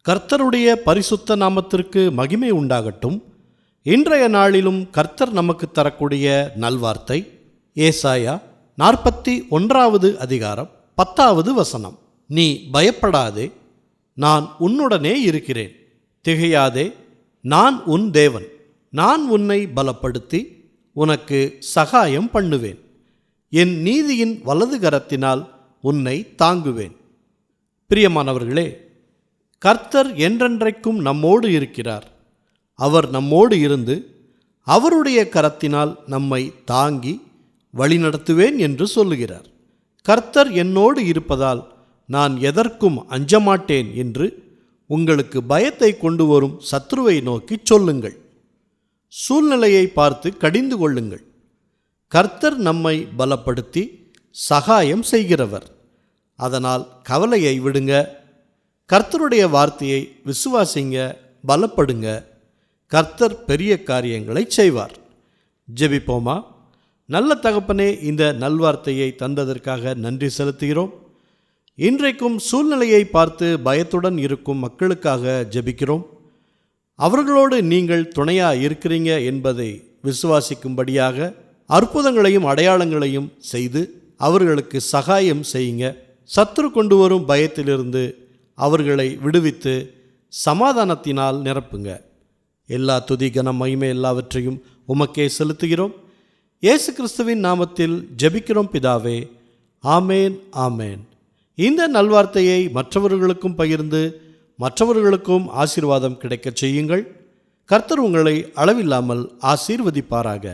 கர்த்தருடைய பரிசுத்த நாமத்திற்கு மகிமை உண்டாகட்டும். இன்றைய நாளிலும் கர்த்தர் நமக்கு தரக்கூடிய நல்வார்த்தை ஏசாயா 41வது அதிகாரம் 10வது வசனம். நீ பயப்படாதே, நான் உன்னுடனே இருக்கிறேன். திகையாதே, நான் உன் தேவன். நான் உன்னை பலப்படுத்தி உனக்கு சகாயம் பண்ணுவேன். என் நீதியின் வலது கரத்தினால் உன்னை தாங்குவேன். பிரியமானவர்களே, கர்த்தர் என்றென்றைக்கும் நம்மோடு இருக்கிறார். அவர் நம்மோடு இருந்து அவருடைய கரத்தினால் நம்மை தாங்கி வழிநடத்துவேன் என்று சொல்லுகிறார். கர்த்தர் என்னோடு இருப்பதால் நான் எதற்கும் அஞ்சமாட்டேன் என்று உங்களுக்கு பயத்தை கொண்டு வரும் சத்ருவை நோக்கி சொல்லுங்கள். சூழ்நிலையை பார்த்து கடிந்து கொள்ளுங்கள். கர்த்தர் நம்மை பலப்படுத்தி சகாயம் செய்கிறவர். அதனால் கவலையை விடுங்க. கர்த்தருடைய வார்த்தையை விசுவாசிங்க, பலப்படுங்க. கர்த்தர் பெரிய காரியங்களை செய்வார். ஜெபிப்போமா. நல்ல தகப்பனே, இந்த நல்வார்த்தையை தந்ததற்காக நன்றி செலுத்துகிறோம். இன்றைக்கும் சூழ்நிலையை பார்த்து பயத்துடன் இருக்கும் மக்களுக்காக ஜெபிக்கிறோம். அவர்களோடு நீங்கள் துணையாக இருக்கிறீங்க என்பதை விசுவாசிக்கும்படியாக அற்புதங்களையும் அடையாளங்களையும் செய்து அவர்களுக்கு சகாயம் செய்யுங்க. சத்துரு கொண்டு வரும் பயத்திலிருந்து அவர்களை விடுவித்து சமாதானத்தினால் நிரப்புங்க. எல்லா துதி கனம் மகிமை எல்லாவற்றையும் உமக்கே செலுத்துகிறோம். இயேசு கிறிஸ்துவின் நாமத்தில் ஜெபிக்கிறோம் பிதாவே. ஆமேன், ஆமேன். இந்த நல்வார்த்தையை மற்றவர்களுக்கும் பகிர்ந்து மற்றவர்களுக்கும் ஆசீர்வாதம் கிடைக்கச் செய்யுங்கள். கர்த்தர் உங்களை அளவில்லாமல் ஆசீர்வதிப்பாராக.